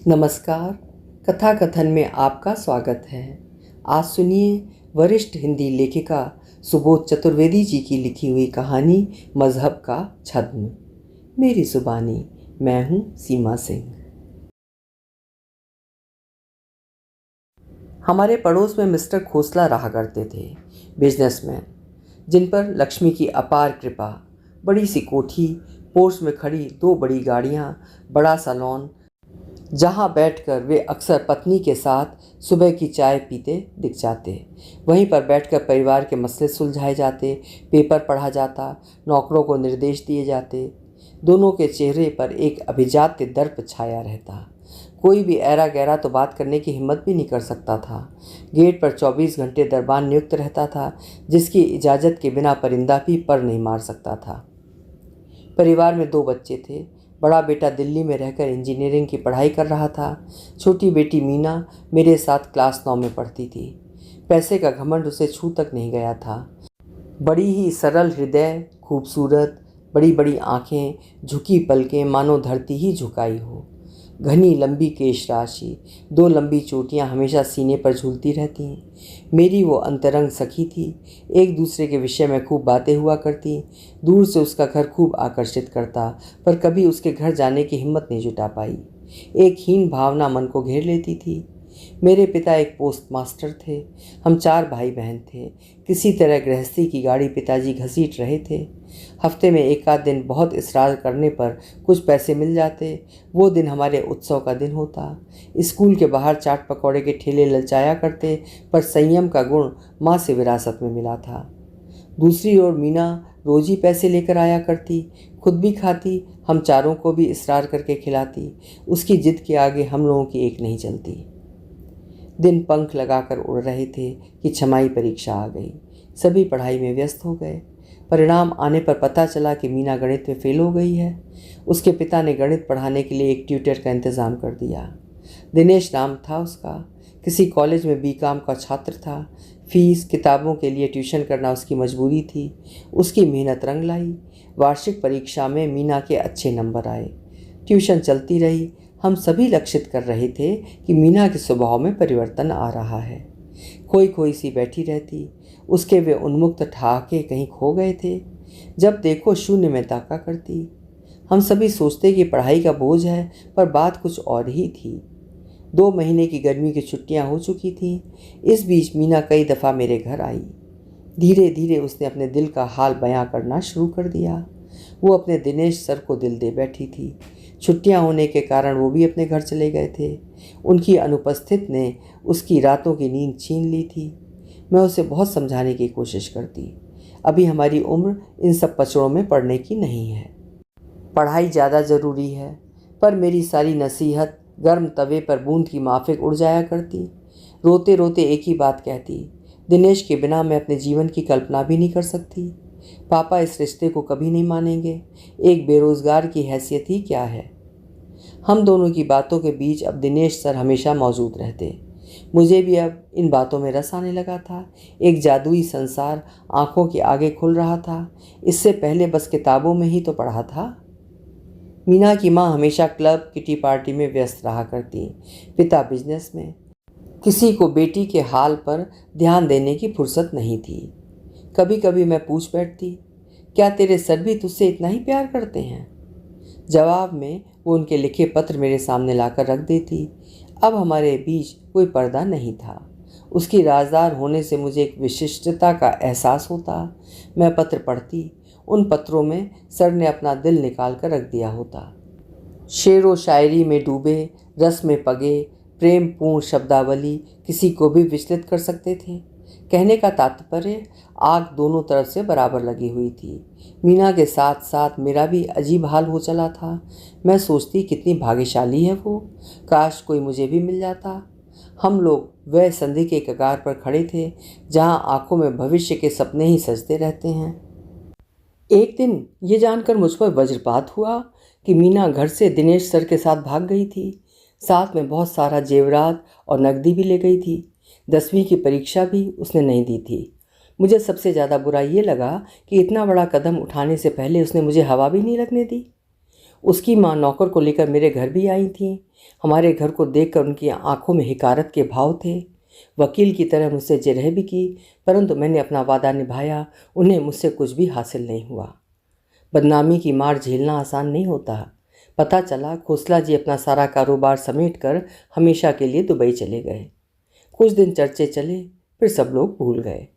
नमस्कार। कथा कथन में आपका स्वागत है। आज सुनिए वरिष्ठ हिंदी लेखिका सुबोध चतुर्वेदी जी की लिखी हुई कहानी मजहब का छद्म। मेरी जुबानी। मैं हूँ सीमा सिंह। हमारे पड़ोस में मिस्टर खोसला रहा करते थे, बिजनेसमैन, जिन पर लक्ष्मी की अपार कृपा। बड़ी सी कोठी, पोर्च में खड़ी 2 बड़ी गाड़ियाँ, बड़ा सा लॉन, जहाँ बैठकर वे अक्सर पत्नी के साथ सुबह की चाय पीते दिख जाते। वहीं पर बैठकर परिवार के मसले सुलझाए जाते, पेपर पढ़ा जाता, नौकरों को निर्देश दिए जाते। दोनों के चेहरे पर एक अभिजात्य दर्प छाया रहता। कोई भी ऐरा गैरा तो बात करने की हिम्मत भी नहीं कर सकता था। गेट पर 24 घंटे दरबान नियुक्त रहता था, जिसकी इजाज़त के बिना परिंदा भी पर नहीं मार सकता था। परिवार में 2 बच्चे थे। बड़ा बेटा दिल्ली में रहकर इंजीनियरिंग की पढ़ाई कर रहा था। छोटी बेटी मीना मेरे साथ क्लास 9 में पढ़ती थी। पैसे का घमंड उसे छू तक नहीं गया था। बड़ी ही सरल हृदय, खूबसूरत, बड़ी बड़ी आँखें, झुकी पलकें, मानो धरती ही झुकाई हो। घनी लंबी केश राशि, 2 लंबी चोटियाँ हमेशा सीने पर झूलती रहती। मेरी वो अंतरंग सखी थी। एक दूसरे के विषय में खूब बातें हुआ करती। दूर से उसका घर खूब आकर्षित करता, पर कभी उसके घर जाने की हिम्मत नहीं जुटा पाई। एक हीन भावना मन को घेर लेती थी। मेरे पिता एक पोस्ट मास्टर थे। हम 4 भाई बहन थे। किसी तरह गृहस्थी की गाड़ी पिताजी घसीट रहे थे। हफ्ते में एक आध दिन बहुत इसरार करने पर कुछ पैसे मिल जाते। वो दिन हमारे उत्सव का दिन होता। स्कूल के बाहर चाट पकौड़े के ठेले ललचाया करते, पर संयम का गुण माँ से विरासत में मिला था। दूसरी ओर मीना रोज ही पैसे लेकर आया करती, खुद भी खाती, हम चारों को भी इसरार करके खिलाती। उसकी जिद के आगे हम लोगों की एक नहीं चलती। दिन पंख लगाकर उड़ रहे थे कि छमाई परीक्षा आ गई। सभी पढ़ाई में व्यस्त हो गए। परिणाम आने पर पता चला कि मीना गणित में फेल हो गई है। उसके पिता ने गणित पढ़ाने के लिए एक ट्यूटर का इंतज़ाम कर दिया। दिनेश नाम था उसका। किसी कॉलेज में बीकॉम का छात्र था। फीस, किताबों के लिए ट्यूशन करना उसकी मजबूरी थी। उसकी मेहनत रंग लाई। वार्षिक परीक्षा में मीना के अच्छे नंबर आए। ट्यूशन चलती रही। हम सभी लक्षित कर रहे थे कि मीना के स्वभाव में परिवर्तन आ रहा है। खोई खोई सी बैठी रहती। उसके वे उन्मुक्त ठहाके कहीं खो गए थे। जब देखो शून्य में ताका करती। हम सभी सोचते कि पढ़ाई का बोझ है, पर बात कुछ और ही थी। 2 महीने की गर्मी की छुट्टियां हो चुकी थीं। इस बीच मीना कई दफ़ा मेरे घर आई। धीरे धीरे उसने अपने दिल का हाल बयां करना शुरू कर दिया। वो अपने दिनेश सर को दिल दे बैठी थी। छुट्टियां होने के कारण वो भी अपने घर चले गए थे। उनकी अनुपस्थिति ने उसकी रातों की नींद छीन ली थी। मैं उसे बहुत समझाने की कोशिश करती। अभी हमारी उम्र इन सब पचड़ों में पड़ने की नहीं है। पढ़ाई ज़्यादा ज़रूरी है। पर मेरी सारी नसीहत गर्म तवे पर बूंद की माफिक उड़ जाया करती। रोते रोते एक ही बात कहती, दिनेश के बिना मैं अपने जीवन की कल्पना भी नहीं कर सकती। पापा इस रिश्ते को कभी नहीं मानेंगे। एक बेरोजगार की हैसियत ही क्या है। हम दोनों की बातों के बीच अब दिनेश सर हमेशा मौजूद रहते। मुझे भी अब इन बातों में रस आने लगा था। एक जादुई संसार आंखों के आगे खुल रहा था। इससे पहले बस किताबों में ही तो पढ़ा था। मीना की माँ हमेशा क्लब, किटी पार्टी में व्यस्त रहा करती। पिता बिजनेस में। किसी को बेटी के हाल पर ध्यान देने की फुर्सत नहीं थी। कभी कभी मैं पूछ बैठती, क्या तेरे सर भी तुझसे इतना ही प्यार करते हैं? जवाब में वो उनके लिखे पत्र मेरे सामने लाकर रख देती। अब हमारे बीच कोई पर्दा नहीं था। उसकी राजदार होने से मुझे एक विशिष्टता का एहसास होता। मैं पत्र पढ़ती। उन पत्रों में सर ने अपना दिल निकाल कर रख दिया होता। शेर व शायरी में डूबे, रस में पगे, प्रेम पूर्ण शब्दावली किसी को भी विचलित कर सकते थे। कहने का तात्पर्य, आग दोनों तरफ से बराबर लगी हुई थी। मीना के साथ साथ मेरा भी अजीब हाल हो चला था। मैं सोचती कितनी भाग्यशाली है वो, काश कोई मुझे भी मिल जाता। हम लोग वह संधि के कगार पर खड़े थे, जहां आंखों में भविष्य के सपने ही सजते रहते हैं। एक दिन ये जानकर मुझ पर वज्रपात हुआ कि मीना घर से दिनेश सर के साथ भाग गई थी। साथ में बहुत सारा जेवरात और नकदी भी ले गई थी। 10वीं की परीक्षा भी उसने नहीं दी थी। मुझे सबसे ज़्यादा बुरा ये लगा कि इतना बड़ा कदम उठाने से पहले उसने मुझे हवा भी नहीं लगने दी। उसकी माँ नौकर को लेकर मेरे घर भी आई थीं। हमारे घर को देखकर उनकी आंखों में हिकारत के भाव थे। वकील की तरह मुझसे जिरह भी की, परंतु मैंने अपना वादा निभाया। उन्हें मुझसे कुछ भी हासिल नहीं हुआ। बदनामी की मार झेलना आसान नहीं होता। पता चला खोसला जी अपना सारा कारोबार समेट कर हमेशा के लिए दुबई चले गए। कुछ दिन चर्चे चले, फिर सब लोग भूल गए।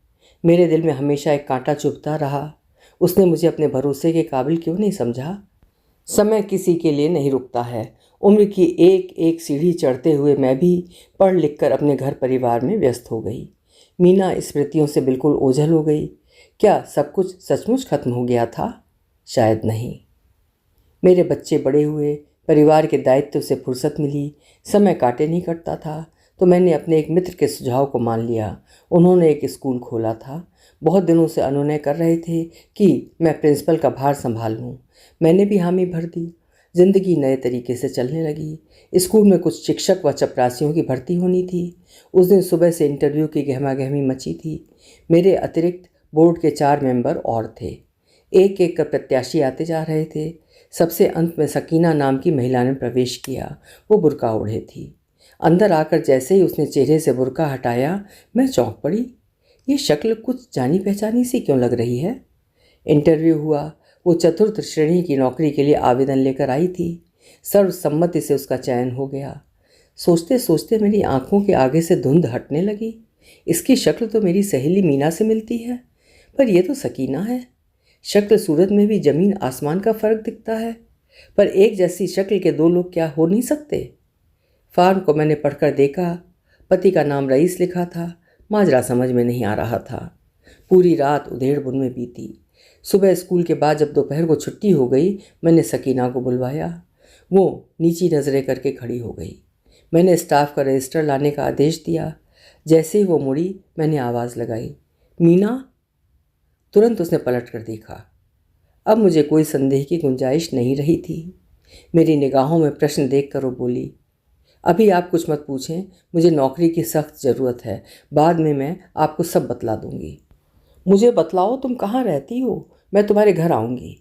मेरे दिल में हमेशा एक कांटा चुभता रहा। उसने मुझे अपने भरोसे के काबिल क्यों नहीं समझा? समय किसी के लिए नहीं रुकता है। उम्र की एक एक सीढ़ी चढ़ते हुए मैं भी पढ़ लिख कर अपने घर परिवार में व्यस्त हो गई। मीना स्मृतियों से बिल्कुल ओझल हो गई। क्या सब कुछ सचमुच खत्म हो गया था? शायद नहीं। मेरे बच्चे बड़े हुए, परिवार के दायित्व से फुर्सत मिली, समय काटे नहीं कटता था, तो मैंने अपने एक मित्र के सुझाव को मान लिया। उन्होंने एक स्कूल खोला था। बहुत दिनों से अनुनय कर रहे थे कि मैं प्रिंसिपल का भार संभाल लूँ। मैंने भी हामी भर दी। जिंदगी नए तरीके से चलने लगी। स्कूल में कुछ शिक्षक व चपरासियों की भर्ती होनी थी। उस दिन सुबह से इंटरव्यू की गहमा गहमी मची थी। मेरे अतिरिक्त बोर्ड के 4 मेंबर और थे। एक एक कर प्रत्याशी आते जा रहे थे। सबसे अंत में सकीना नाम की महिला ने प्रवेश किया। वो बुर्का ओढ़े थी। अंदर आकर जैसे ही उसने चेहरे से बुर्का हटाया, मैं चौंक पड़ी। ये शक्ल कुछ जानी पहचानी सी क्यों लग रही है? इंटरव्यू हुआ। वो चतुर्थ श्रेणी की नौकरी के लिए आवेदन लेकर आई थी। सर्वसम्मति से उसका चयन हो गया। सोचते सोचते मेरी आंखों के आगे से धुंध हटने लगी। इसकी शक्ल तो मेरी सहेली मीना से मिलती है, पर यह तो सकीना है। शक्ल सूरत में भी ज़मीन आसमान का फ़र्क दिखता है, पर एक जैसी शक्ल के 2 लोग क्या हो नहीं सकते? फॉर्म को मैंने पढ़कर देखा। पति का नाम रईस लिखा था। माजरा समझ में नहीं आ रहा था। पूरी रात उधेड़-बुन में बीती। सुबह स्कूल के बाद जब दोपहर को छुट्टी हो गई, मैंने सकीना को बुलवाया। वो नीची नज़रें करके खड़ी हो गई। मैंने स्टाफ का रजिस्टर लाने का आदेश दिया। जैसे ही वो मुड़ी, मैंने आवाज़ लगाई, मीना। तुरंत उसने पलट कर देखा। अब मुझे कोई संदेह की गुंजाइश नहीं रही थी। मेरी निगाहों में प्रश्न देखकर वो बोली, अभी आप कुछ मत पूछें, मुझे नौकरी की सख्त ज़रूरत है। बाद में मैं आपको सब बतला दूंगी। मुझे बतलाओ तुम कहाँ रहती हो, मैं तुम्हारे घर आऊँगी।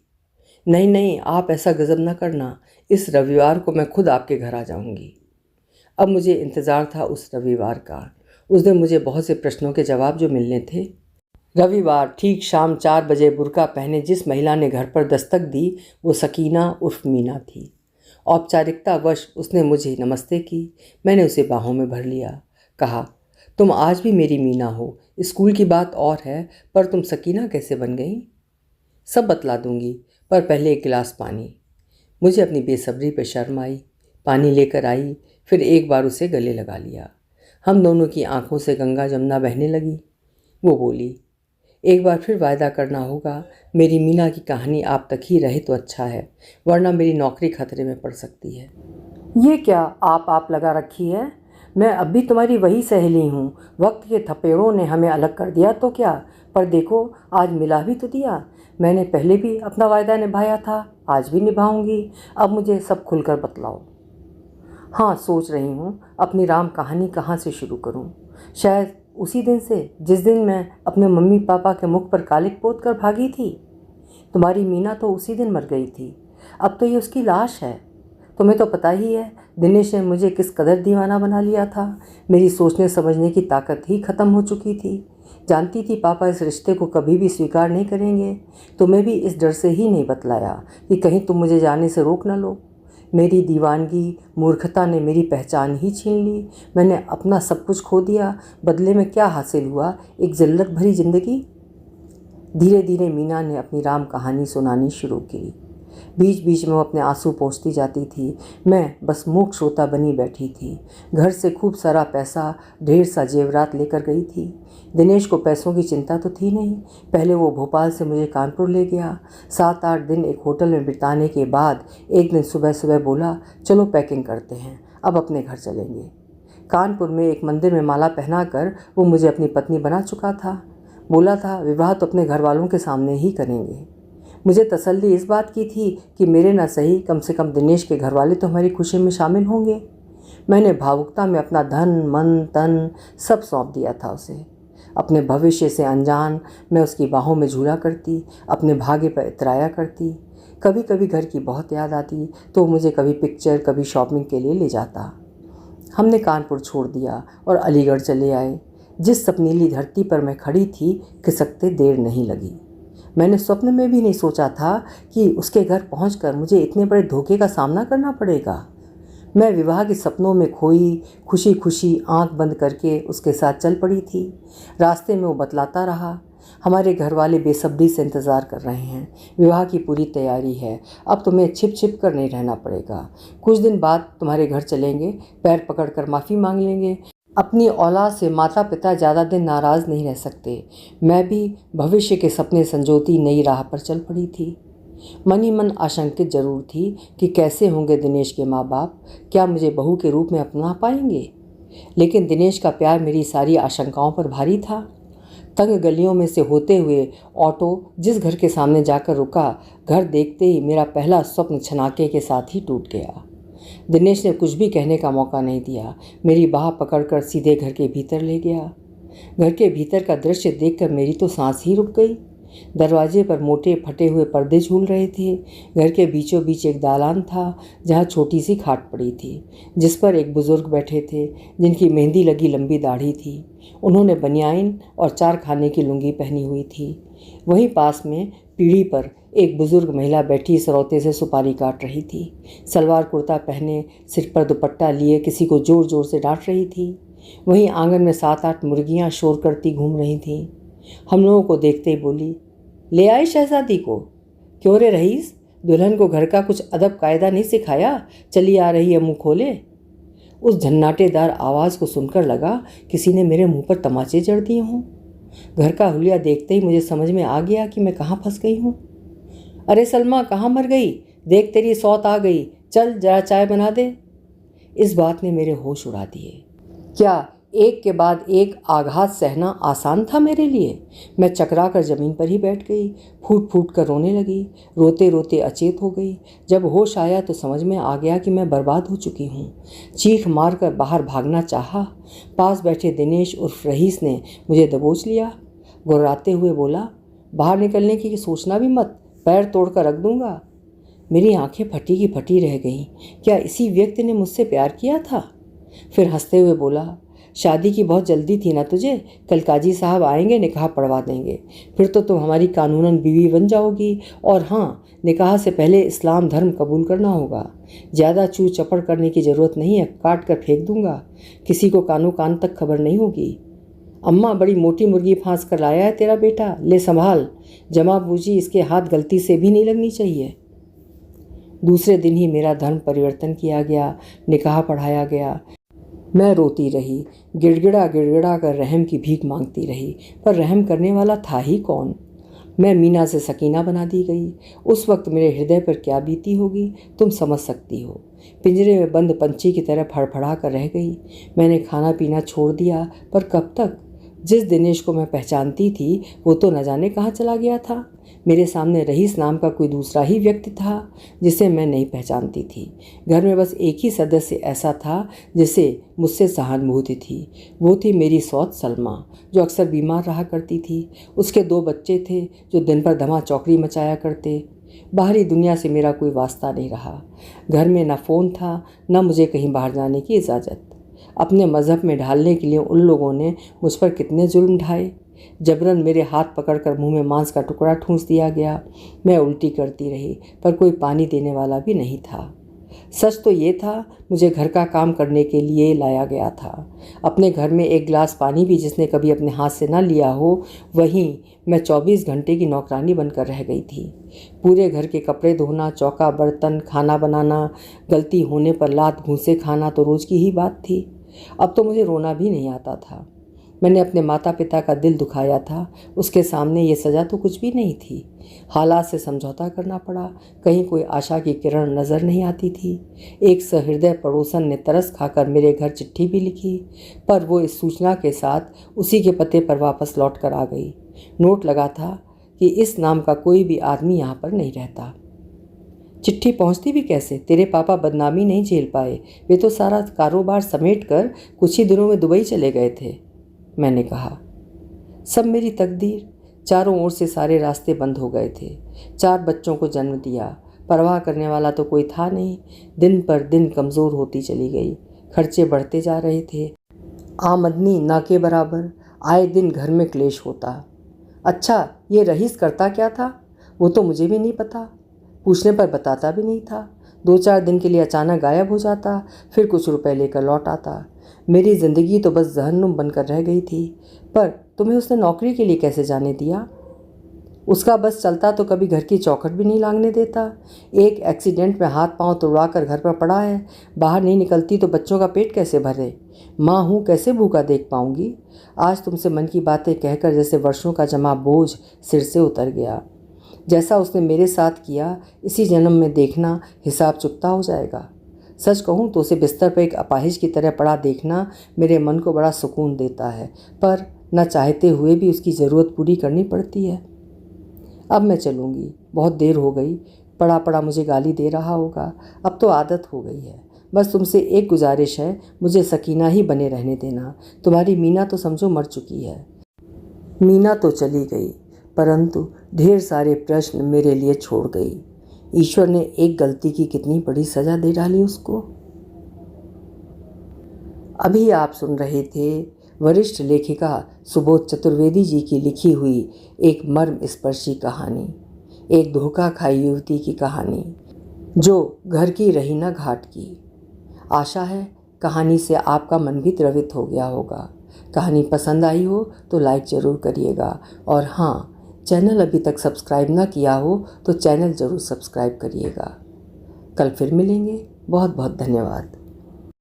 नहीं नहीं, आप ऐसा गज़ब न करना। इस रविवार को मैं खुद आपके घर आ जाऊँगी। अब मुझे इंतज़ार था उस रविवार का। उस दिन मुझे बहुत से प्रश्नों के जवाब जो मिलने थे। रविवार ठीक शाम 4 बजे बुर्का पहने जिस महिला ने घर पर दस्तक दी, वो सकीना उर्फ मीना थी। औपचारिकतावश उसने मुझे नमस्ते की। मैंने उसे बाहों में भर लिया। कहा, तुम आज भी मेरी मीना हो। स्कूल की बात और है, पर तुम सकीना कैसे बन गई? सब बतला दूंगी, पर पहले एक गिलास पानी। मुझे अपनी बेसब्री पर शर्म आई। पानी लेकर आई, फिर एक बार उसे गले लगा लिया। हम दोनों की आंखों से गंगा जमुना बहने लगी। वो बोली, एक बार फिर वायदा करना होगा। मेरी मीना की कहानी आप तक ही रहे तो अच्छा है, वरना मेरी नौकरी खतरे में पड़ सकती है। ये क्या आप लगा रखी है? मैं अब भी तुम्हारी वही सहेली हूँ। वक्त के थपेड़ों ने हमें अलग कर दिया तो क्या, पर देखो आज मिला भी तो दिया। मैंने पहले भी अपना वायदा निभाया था, आज भी निभाऊंगी। अब मुझे सब खुलकर बतलाओ। हाँ, सोच रही हूँ अपनी राम कहानी कहाँ से शुरू करूँ। शायद उसी दिन से जिस दिन मैं अपने मम्मी पापा के मुख पर कालिक पोत कर भागी थी। तुम्हारी मीना तो उसी दिन मर गई थी। अब तो ये उसकी लाश है। तुम्हें तो पता ही है दिनेश ने मुझे किस कदर दीवाना बना लिया था। मेरी सोचने समझने की ताकत ही ख़त्म हो चुकी थी। जानती थी पापा इस रिश्ते को कभी भी स्वीकार नहीं करेंगे। तुम्हें भी इस डर से ही नहीं बतलाया कि कहीं तुम मुझे जाने से रोक न लो। मेरी दीवानगी, मूर्खता ने मेरी पहचान ही छीन ली। मैंने अपना सब कुछ खो दिया। बदले में क्या हासिल हुआ? एक जिल्लत भरी जिंदगी। धीरे धीरे मीना ने अपनी राम कहानी सुनानी शुरू की। बीच बीच में वो अपने आंसू पोंछती जाती थी। मैं बस मूक श्रोता बनी बैठी थी। घर से खूब सारा पैसा, ढेर सा जेवरात लेकर गई थी। दिनेश को पैसों की चिंता तो थी नहीं। पहले वो भोपाल से मुझे कानपुर ले गया। 7-8 दिन एक होटल में बिताने के बाद एक दिन सुबह सुबह बोला, चलो पैकिंग करते हैं, अब अपने घर चलेंगे। कानपुर में एक मंदिर में माला पहनाकर वो मुझे अपनी पत्नी बना चुका था। बोला था विवाह तो अपने घर वालों के सामने ही करेंगे। मुझे तसल्ली इस बात की थी कि मेरे न सही, कम से कम दिनेश के घर वाले तो हमारी खुशी में शामिल होंगे। मैंने भावुकता में अपना धन, मन, तन सब सौंप दिया था उसे। अपने भविष्य से अनजान मैं उसकी बाहों में झूला करती, अपने भाग्य पर इतराया करती। कभी कभी घर की बहुत याद आती तो मुझे कभी पिक्चर कभी शॉपिंग के लिए ले जाता। हमने कानपुर छोड़ दिया और अलीगढ़ चले आए। जिस सपनीली धरती पर मैं खड़ी थी खिसकते देर नहीं लगी। मैंने स्वप्न में भी नहीं सोचा था कि उसके घर पहुंचकर मुझे इतने बड़े धोखे का सामना करना पड़ेगा। मैं विवाह के सपनों में खोई खुशी खुशी आंख बंद करके उसके साथ चल पड़ी थी। रास्ते में वो बतलाता रहा, हमारे घर वाले बेसब्री से इंतज़ार कर रहे हैं, विवाह की पूरी तैयारी है, अब तुम्हें छिप छिप कर नहीं रहना पड़ेगा, कुछ दिन बाद तुम्हारे घर चलेंगे, पैर पकड़कर माफ़ी मांग लेंगे। अपनी औलाद से माता पिता ज़्यादा दिन नाराज़ नहीं रह सकते। मैं भी भविष्य के सपने संजोती नई राह पर चल पड़ी थी। मन ही मन आशंकित जरूर थी कि कैसे होंगे दिनेश के माँ बाप, क्या मुझे बहू के रूप में अपना पाएंगे। लेकिन दिनेश का प्यार मेरी सारी आशंकाओं पर भारी था। तंग गलियों में से होते हुए ऑटो जिस घर के सामने जाकर रुका, घर देखते ही मेरा पहला स्वप्न छनाके के साथ ही टूट गया। दिनेश ने कुछ भी कहने का मौका नहीं दिया, मेरी बाह पकड़कर सीधे घर के भीतर ले गया। घर के भीतर का दृश्य देखकर मेरी तो सांस ही रुक गई। दरवाजे पर मोटे फटे हुए पर्दे झूल रहे थे। घर के बीचों बीच एक दालान था जहाँ छोटी सी खाट पड़ी थी, जिस पर एक बुजुर्ग बैठे थे जिनकी मेहंदी लगी लंबी दाढ़ी थी। उन्होंने बनियाइन और 4 खाने की लुंगी पहनी हुई थी। वहीं पास में पीढ़ी पर एक बुजुर्ग महिला बैठी सरौते से सुपारी काट रही थी। सलवार कुर्ता पहने सिर पर दुपट्टा लिए किसी को ज़ोर ज़ोर से डांट रही थी। वहीं आंगन में 7-8 मुर्गियां शोर करती घूम रही थीं। हम लोगों को देखते ही बोली, ले आई शहजादी को। क्यों रे रईस, दुल्हन को घर का कुछ अदब कायदा नहीं सिखाया, चली आ रही है मुंह खोले। उस झन्नाटेदार आवाज़ को सुनकर लगा किसी ने मेरे मुंह पर तमाचे जड़ दिए हों। घर का हुलिया देखते ही मुझे समझ में आ गया कि मैं कहाँ फंस गई हूँ। अरे सलमा, कहाँ मर गई, देख तेरी सौत आ गई, चल जरा चाय बना दे। इस बात ने मेरे होश उड़ा दिए। क्या एक के बाद एक आघात सहना आसान था मेरे लिए। मैं चकरा कर ज़मीन पर ही बैठ गई, फूट फूट कर रोने लगी। रोते रोते अचेत हो गई। जब होश आया तो समझ में आ गया कि मैं बर्बाद हो चुकी हूँ। चीख मार कर बाहर भागना चाहा, पास बैठे दिनेश उर्फ रईस ने मुझे दबोच लिया। गुर्राते हुए बोला, बाहर निकलने की सोचना भी मत, पैर तोड़ कर रख दूंगा। मेरी आंखें फटी की फटी रह गईं। क्या इसी व्यक्ति ने मुझसे प्यार किया था? फिर हंसते हुए बोला, शादी की बहुत जल्दी थी ना तुझे, कल काजी साहब आएंगे, निकाह पढ़वा देंगे, फिर तो तुम हमारी कानूनन बीवी बन जाओगी। और हाँ, निकाह से पहले इस्लाम धर्म कबूल करना होगा। ज़्यादा चू चपड़ करने की ज़रूरत नहीं है, काट कर फेंक दूंगा, किसी को कानों कान तक खबर नहीं होगी। अम्मा, बड़ी मोटी मुर्गी फांस कर लाया है तेरा बेटा, ले संभाल, जमा बूझी इसके हाथ गलती से भी नहीं लगनी चाहिए। दूसरे दिन ही मेरा धर्म परिवर्तन किया गया, निकाह पढ़ाया गया। मैं रोती रही, गिड़गिड़ा गिड़गिड़ा कर रहम की भीख मांगती रही, पर रहम करने वाला था ही कौन। मैं मीना से सकीना बना दी गई। उस वक्त मेरे हृदय पर क्या बीती होगी तुम समझ सकती हो। पिंजरे में बंद पंछी की तरह फड़फड़ा कर रह गई। मैंने खाना पीना छोड़ दिया, पर कब तक। जिस दिनेश को मैं पहचानती थी वो तो न जाने कहाँ चला गया था। मेरे सामने रईस नाम का कोई दूसरा ही व्यक्ति था जिसे मैं नहीं पहचानती थी। घर में बस एक ही सदस्य ऐसा था जिसे मुझसे सहानुभूति थी। वो थी मेरी सौत सलमा, जो अक्सर बीमार रहा करती थी। उसके 2 बच्चे थे जो दिन भर धमा चौकड़ी मचाया करते। बाहरी दुनिया से मेरा कोई वास्ता नहीं रहा। घर में न फ़ोन था, न मुझे कहीं बाहर जाने की इजाज़त। अपने मज़हब में ढालने के लिए उन लोगों ने मुझ पर कितने जुल्म ढाए। जबरन मेरे हाथ पकड़कर मुंह में मांस का टुकड़ा ठूंस दिया गया। मैं उल्टी करती रही, पर कोई पानी देने वाला भी नहीं था। सच तो ये था, मुझे घर का काम करने के लिए लाया गया था। अपने घर में एक गिलास पानी भी जिसने कभी अपने हाथ से न लिया हो, वहीं मैं 24 घंटे की नौकरानी बनकर रह गई थी। पूरे घर के कपड़े धोना, चौका बर्तन, खाना बनाना, गलती होने पर लात घूंसे खाना तो रोज़ की ही बात थी। अब तो मुझे रोना भी नहीं आता था। मैंने अपने माता पिता का दिल दुखाया था, उसके सामने ये सज़ा तो कुछ भी नहीं थी। हालात से समझौता करना पड़ा। कहीं कोई आशा की किरण नज़र नहीं आती थी। एक सहृदय पड़ोसन ने तरस खाकर मेरे घर चिट्ठी भी लिखी, पर वो इस सूचना के साथ उसी के पते पर वापस लौट कर आ गई। नोट लगा था कि इस नाम का कोई भी आदमी यहाँ पर नहीं रहता। चिट्ठी पहुँचती भी कैसे? तेरे पापा बदनामी नहीं झेल पाए, वे तो सारा कारोबार समेट कर कुछ ही दिनों में दुबई चले गए थे। मैंने कहा, सब मेरी तकदीर। चारों ओर से सारे रास्ते बंद हो गए थे। 4 बच्चों को जन्म दिया, परवाह करने वाला तो कोई था नहीं। दिन पर दिन कमज़ोर होती चली गई। खर्चे बढ़ते जा रहे थे। आमदनी ना के बराबर। आए दिन घर में क्लेश होता। अच्छा, ये रईस करता क्या था? वो तो मुझे भी नहीं पता। पूछने पर बताता भी नहीं था। 2-4 दिन के लिए अचानक गायब हो जाता, फिर कुछ रुपए लेकर लौट आता। मेरी ज़िंदगी तो बस जहन्नुम बनकर रह गई थी। पर तुम्हें उसने नौकरी के लिए कैसे जाने दिया? उसका बस चलता तो कभी घर की चौखट भी नहीं लांघने देता। एक एक्सीडेंट में हाथ पांव तोड़वा कर घर पर पड़ा है। बाहर नहीं निकलती तो बच्चों का पेट कैसे भरे? माँ हूँ, कैसे भूखा देख पाऊँगी? आज तुमसे मन की बातें कहकर जैसे वर्षों का जमा बोझ सिर से उतर गया। जैसा उसने मेरे साथ किया, इसी जन्म में देखना हिसाब चुकता हो जाएगा। सच कहूँ तो उसे बिस्तर पर एक अपाहिज की तरह पड़ा देखना मेरे मन को बड़ा सुकून देता है, पर न चाहते हुए भी उसकी ज़रूरत पूरी करनी पड़ती है। अब मैं चलूँगी, बहुत देर हो गई। पड़ा पड़ा मुझे गाली दे रहा होगा। अब तो आदत हो गई है। बस तुमसे एक गुजारिश है, मुझे सकीना ही बने रहने देना। तुम्हारी मीना तो समझो मर चुकी है। मीना तो चली गई, परंतु ढेर सारे प्रश्न मेरे लिए छोड़ गई। ईश्वर ने एक गलती की कितनी बड़ी सज़ा दे डाली उसको। अभी आप सुन रहे थे वरिष्ठ लेखिका सुबोध चतुर्वेदी जी की लिखी हुई एक मर्म स्पर्शी कहानी, एक धोखा खाई युवती की कहानी जो घर की रही न घाट की। आशा है कहानी से आपका मन भी द्रवित हो गया होगा। कहानी पसंद आई हो तो लाइक ज़रूर करिएगा, और हाँ, चैनल अभी तक सब्सक्राइब ना किया हो तो चैनल ज़रूर सब्सक्राइब करिएगा। कल फिर मिलेंगे। बहुत बहुत धन्यवाद।